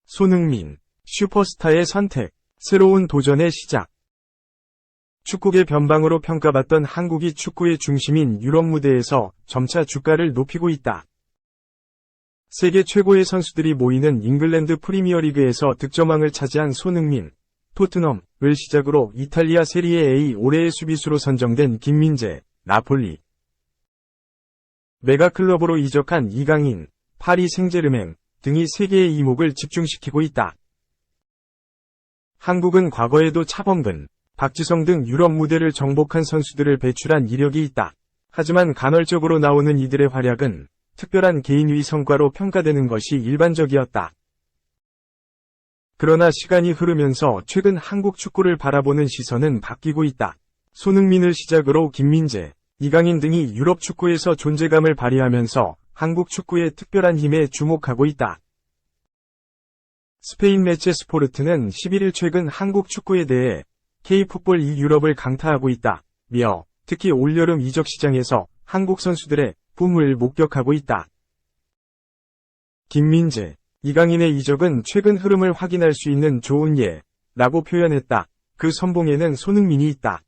손흥민, 슈퍼스타의 선택, 새로운 도전의 시작. 축구계 변방으로 평가받던 한국이 축구의 중심인 유럽 무대에서 점차 주가를 높이고 있다. 세계 최고의 선수들이 모이는 잉글랜드 프리미어리그에서 득점왕을 차지한 손흥민, 토트넘을 시작으로 이탈리아 세리에 A 올해의 수비수로 선정된 김민재, 나폴리, 메가클럽으로 이적한 이강인, 파리 생제르맹 등이 세계의 이목을 집중시키고 있다. 한국은 과거에도 차범근, 박지성 등 유럽 무대를 정복한 선수들을 배출한 이력이 있다. 하지만 간헐적으로 나오는 이들의 활약은 특별한 개인의 성과로 평가되는 것이 일반적이었다. 그러나 시간이 흐르면서 최근 한국 축구를 바라보는 시선은 바뀌고 있다. 손흥민을 시작으로 김민재, 이강인 등이 유럽 축구에서 존재감을 발휘하면서 한국 축구의 특별한 힘에 주목하고 있다. 스페인 매체 스포르트는 11일 최근 한국 축구에 대해 K풋볼 유럽을 강타하고 있다며 특히 올여름 이적 시장에서 한국 선수들의 붐을 목격하고 있다. 김민재, 이강인의 이적은 최근 흐름을 확인할 수 있는 좋은 예라고 표현했다. 그 선봉에는 손흥민이 있다.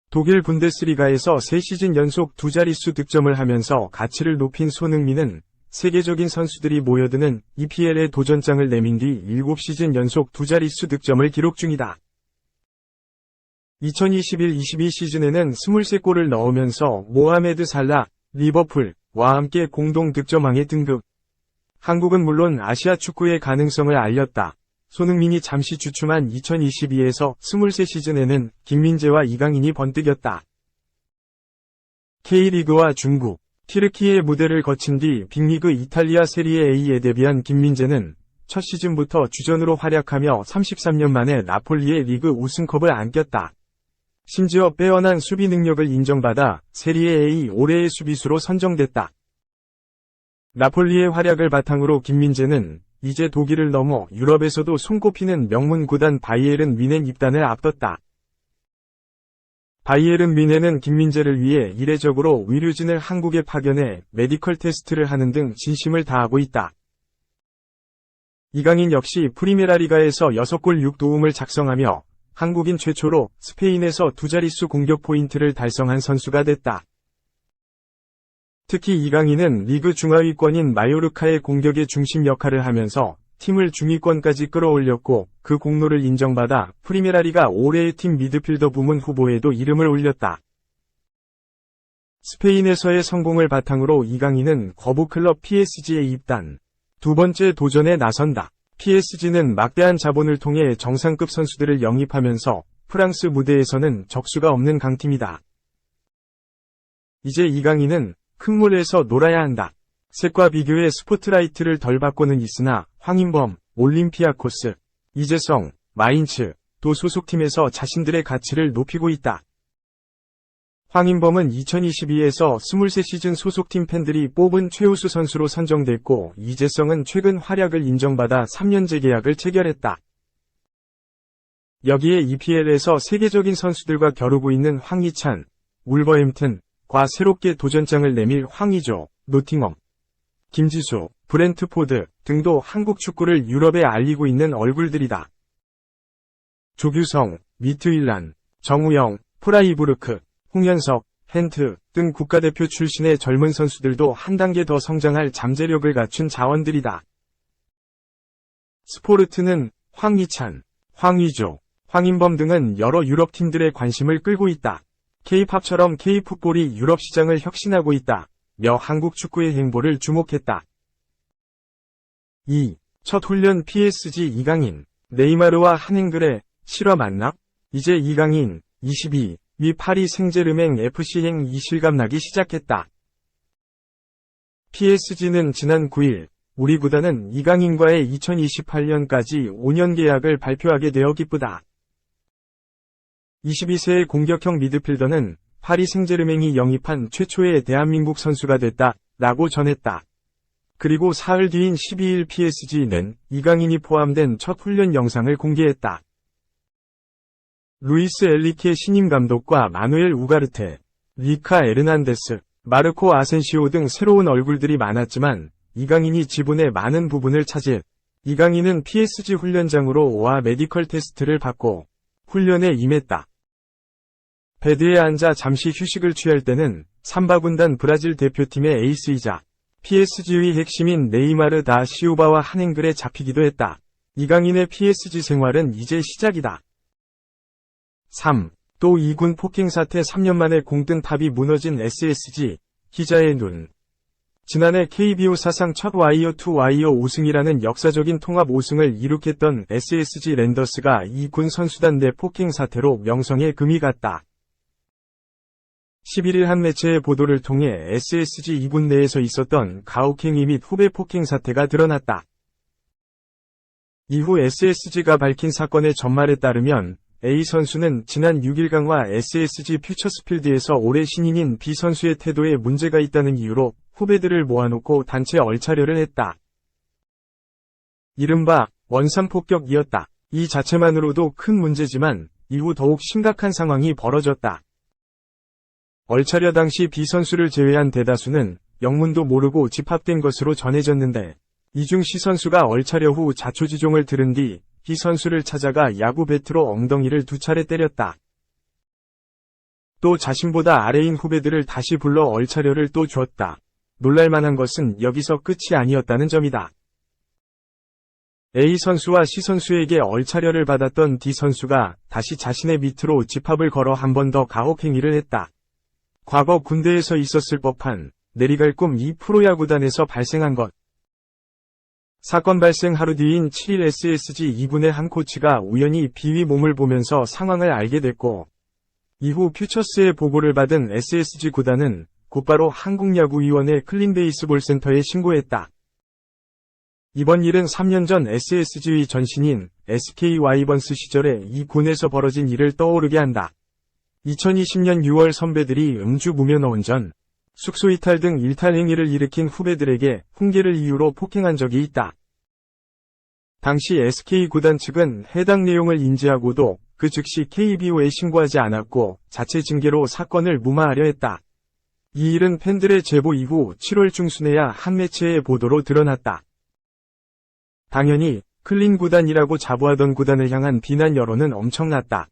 독일 분데스리가에서 3시즌 연속 두 자릿수 득점을 하면서 가치를 높인 손흥민은 세계적인 선수들이 모여드는 EPL에 도전장을 내민 뒤 7시즌 연속 두 자릿수 득점을 기록 중이다. 2021-22 시즌에는 23골을 넣으면서 모하메드 살라, 리버풀과 함께 공동 득점왕에 등극. 한국은 물론 아시아 축구의 가능성을 알렸다. 손흥민이 잠시 주춤한 2022에서 23시즌에는 김민재와 이강인이 번뜩였다. K리그와 중국, 튀르키예의 무대를 거친 뒤 빅리그 이탈리아 세리에 A에 데뷔한 김민재는 첫 시즌부터 주전으로 활약하며 33년 만에 나폴리의 리그 우승컵을 안겼다. 심지어 빼어난 수비 능력을 인정받아 세리에 A 올해의 수비수로 선정됐다. 나폴리의 활약을 바탕으로 김민재는 이제 독일을 넘어 유럽에서도 손꼽히는 명문 구단 바이에른 뮌헨 입단을 앞뒀다. 바이에른 뮌헨은 김민재를 위해 이례적으로 의료진을 한국에 파견해 메디컬 테스트를 하는 등 진심을 다하고 있다. 이강인 역시 프리메라리가에서 6골 6도움을 작성하며 한국인 최초로 스페인에서 두 자릿수 공격 포인트를 달성한 선수가 됐다. 특히 이강인은 리그 중하위권인 마요르카의 공격의 중심 역할을 하면서 팀을 중위권까지 끌어올렸고 그 공로를 인정받아 프리메라리가 올해의 팀 미드필더 부문 후보에도 이름을 올렸다. 스페인에서의 성공을 바탕으로 이강인은 거부클럽 PSG에 입단, 두 번째 도전에 나선다. PSG는 막대한 자본을 통해 정상급 선수들을 영입하면서 프랑스 무대에서는 적수가 없는 강팀이다. 이제 이강인은 큰 물에서 놀아야 한다. 색과 비교의 스포트라이트를 덜 받고는 있으나 황인범, 올림피아코스, 이재성, 마인츠, 도 소속팀에서 자신들의 가치를 높이고 있다. 황인범은 2022에서 23시즌 소속팀 팬들이 뽑은 최우수 선수로 선정됐고 이재성은 최근 활약을 인정받아 3년제 계약을 체결했다. 여기에 EPL에서 세계적인 선수들과 겨루고 있는 황희찬, 울버햄튼과 새롭게 도전장을 내밀 황의조, 노팅엄, 김지수, 브렌트포드 등도 한국 축구를 유럽에 알리고 있는 얼굴들이다. 조규성, 미트윌란, 정우영, 프라이부르크, 홍현석, 헨트 등 국가대표 출신의 젊은 선수들도 한 단계 더 성장할 잠재력을 갖춘 자원들이다. 스포르트는 황희찬, 황의조, 황인범 등은 여러 유럽팀들의 관심을 끌고 있다. K-팝처럼 K-풋볼이 유럽 시장을 혁신하고 있다며 한국 축구의 행보를 주목했다. 2. 첫 훈련 PSG 이강인, 네이마르와 한행글의 실화 맞나? 이제 이강인, 22, 미 파리 생제르맹 FC행 이 실감나기 시작했다. PSG는 지난 9일, 우리 구단은 이강인과의 2028년까지 5년 계약을 발표하게 되어 기쁘다. 22세의 공격형 미드필더는 파리 생제르맹이 영입한 최초의 대한민국 선수가 됐다, 라고 전했다. 그리고 사흘 뒤인 12일 PSG는 이강인이 포함된 첫 훈련 영상을 공개했다. 루이스 엘리케 신임 감독과 마누엘 우가르테, 리카 에르난데스, 마르코 아센시오 등 새로운 얼굴들이 많았지만 이강인이 지분의 많은 부분을 차지했다. 이강인은 PSG 훈련장으로 와 메디컬 테스트를 받고 훈련에 임했다. 베드에 앉아 잠시 휴식을 취할 때는 삼바 군단 브라질 대표팀의 에이스이자 PSG의 핵심인 네이마르 다 시우바와 한 앵글에 잡히기도 했다. 이강인의 PSG 생활은 이제 시작이다. 3. 또 2군 폭행 사태 3년 만에 공든 탑이 무너진 SSG, 기자의 눈. 지난해 KBO 사상 첫 와이어 투 와이어 우승이라는 역사적인 통합 우승을 이룩했던 SSG 랜더스가 2군 선수단 내 폭행 사태로 명성에 금이 갔다. 11일 한 매체의 보도를 통해 SSG 2군 내에서 있었던 가혹행위 및 후배 폭행 사태가 드러났다. 이후 SSG가 밝힌 사건의 전말에 따르면 A 선수는 지난 6일 강화 SSG 퓨처스필드에서 올해 신인인 B 선수의 태도에 문제가 있다는 이유로 후배들을 모아놓고 단체 얼차려를 했다. 이른바 원산폭격이었다. 이 자체만으로도 큰 문제지만 이후 더욱 심각한 상황이 벌어졌다. 얼차려 당시 B 선수를 제외한 대다수는 영문도 모르고 집합된 것으로 전해졌는데 이 중 C 선수가 얼차려 후 자초지종을 들은 뒤 B 선수를 찾아가 야구 배트로 엉덩이를 2차례 때렸다. 또 자신보다 아래인 후배들을 다시 불러 얼차려를 또 줬다. 놀랄만한 것은 여기서 끝이 아니었다는 점이다. A 선수와 C 선수에게 얼차려를 받았던 D 선수가 다시 자신의 밑으로 집합을 걸어 한 번 더 가혹행위를 했다. 과거 군대에서 있었을 법한 내리갈 꿈 이 프로야구단에서 발생한 것. 사건 발생 하루 뒤인 7일 SSG 2군의 한 코치가 우연히 B의 몸을 보면서 상황을 알게 됐고 이후 퓨처스의 보고를 받은 SSG 구단은 곧바로 한국야구위원회 클린베이스볼센터에 신고했다. 이번 일은 3년 전 SSG의 전신인 SK 와이번스 시절에 이 군에서 벌어진 일을 떠오르게 한다. 2020년 6월 선배들이 음주 무면허운전, 숙소 이탈 등 일탈 행위를 일으킨 후배들에게 훈계를 이유로 폭행한 적이 있다. 당시 SK 구단 측은 해당 내용을 인지하고도 그 즉시 KBO에 신고하지 않았고 자체 징계로 사건을 무마하려 했다. 이 일은 팬들의 제보 이후 7월 중순에야 한 매체의 보도로 드러났다. 당연히 클린 구단이라고 자부하던 구단을 향한 비난 여론은 엄청났다.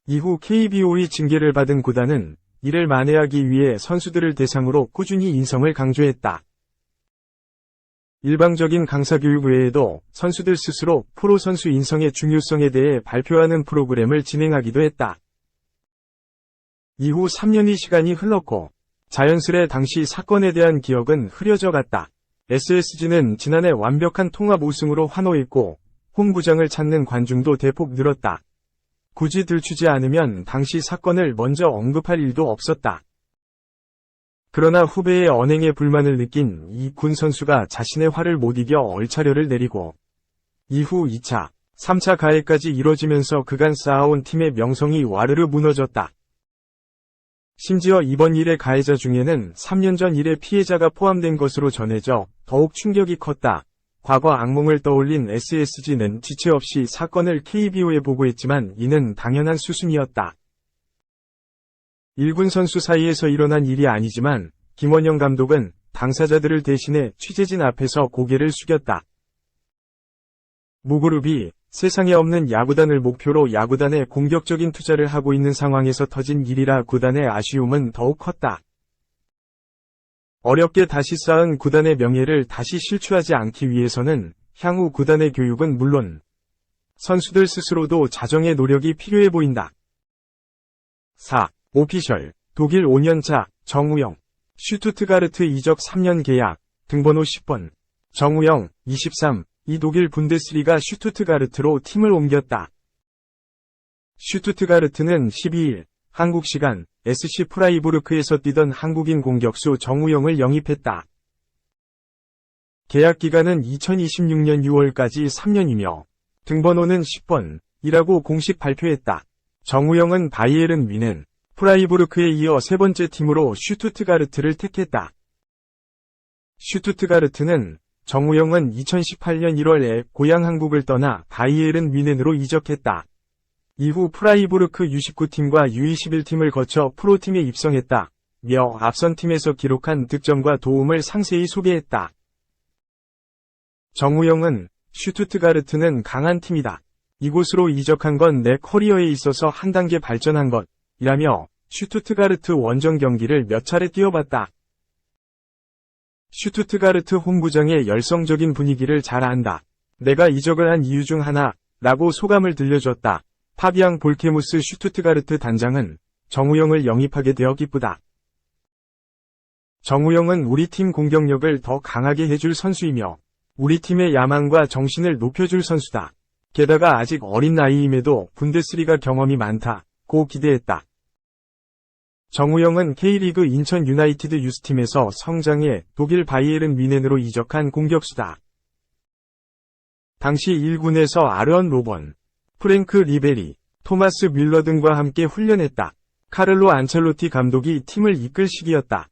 이후 KBO의 징계를 받은 구단은 이를 만회하기 위해 선수들을 대상으로 꾸준히 인성을 강조했다. 일방적인 강사교육 외에도 선수들 스스로 프로 선수 인성의 중요성에 대해 발표하는 프로그램을 진행하기도 했다. 이후 3년의 시간이 흘렀고 자연스레 당시 사건에 대한 기억은 흐려져 갔다. SSG는 지난해 완벽한 통합 우승으로 환호했고 홈구장을 찾는 관중도 대폭 늘었다. 굳이 들추지 않으면 당시 사건을 먼저 언급할 일도 없었다. 그러나 후배의 언행에 불만을 느낀 이 군 선수가 자신의 화를 못 이겨 얼차려를 내리고 이후 2차, 3차 가해까지 이뤄지면서 그간 쌓아온 팀의 명성이 와르르 무너졌다. 심지어 이번 일의 가해자 중에는 3년 전 일의 피해자가 포함된 것으로 전해져 더욱 충격이 컸다. 과거 악몽을 떠올린 SSG는 지체 없이 사건을 KBO에 보고했지만 이는 당연한 수순이었다. 1군 선수 사이에서 일어난 일이 아니지만 김원영 감독은 당사자들을 대신해 취재진 앞에서 고개를 숙였다. 무그룹이 세상에 없는 야구단을 목표로 야구단에 공격적인 투자를 하고 있는 상황에서 터진 일이라 구단의 아쉬움은 더욱 컸다. 어렵게 다시 쌓은 구단의 명예를 다시 실추하지 않기 위해서는 향후 구단의 교육은 물론 선수들 스스로도 자정의 노력이 필요해 보인다. 4. 오피셜, 독일 5년차, 정우영, 슈투트가르트 이적 3년 계약, 등번호 10번, 정우영, 23, 이 독일 분데스리가 슈투트가르트로 팀을 옮겼다. 슈투트가르트는 12일, 한국 시간, SC 프라이부르크에서 뛰던 한국인 공격수 정우영을 영입했다. 계약 기간은 2026년 6월까지 3년이며 등번호는 10번이라고 공식 발표했다. 정우영은 바이에른 뮌헨, 프라이부르크에 이어 세 번째 팀으로 슈투트가르트를 택했다. 슈투트가르트는 정우영은 2018년 1월에 고향 한국을 떠나 바이에른 뮌헨으로 이적했다. 이후 프라이부르크 U19팀과 U21팀을 거쳐 프로팀에 입성했다. 앞선 팀에서 기록한 득점과 도움을 상세히 소개했다. 정우영은 슈투트가르트는 강한 팀이다. 이곳으로 이적한 건 내 커리어에 있어서 한 단계 발전한 것이라며 슈투트가르트 원정 경기를 몇 차례 뛰어봤다. 슈투트가르트 홈구장의 열성적인 분위기를 잘 안다. 내가 이적을 한 이유 중 하나라고 소감을 들려줬다. 파비앙 볼케무스 슈투트가르트 단장은 정우영을 영입하게 되어 기쁘다. 정우영은 우리 팀 공격력을 더 강하게 해줄 선수이며 우리 팀의 야망과 정신을 높여줄 선수다. 게다가 아직 어린 나이임에도 분데스리가 경험이 많다고 기대했다. 정우영은 K리그 인천 유나이티드 유스팀에서 성장해 독일 바이에른 뮌헨으로 이적한 공격수다. 당시 1군에서 아르언 로번, 프랭크 리베리, 토마스 뮬러 등과 함께 훈련했다. 카를로 안첼로티 감독이 팀을 이끌 시기였다.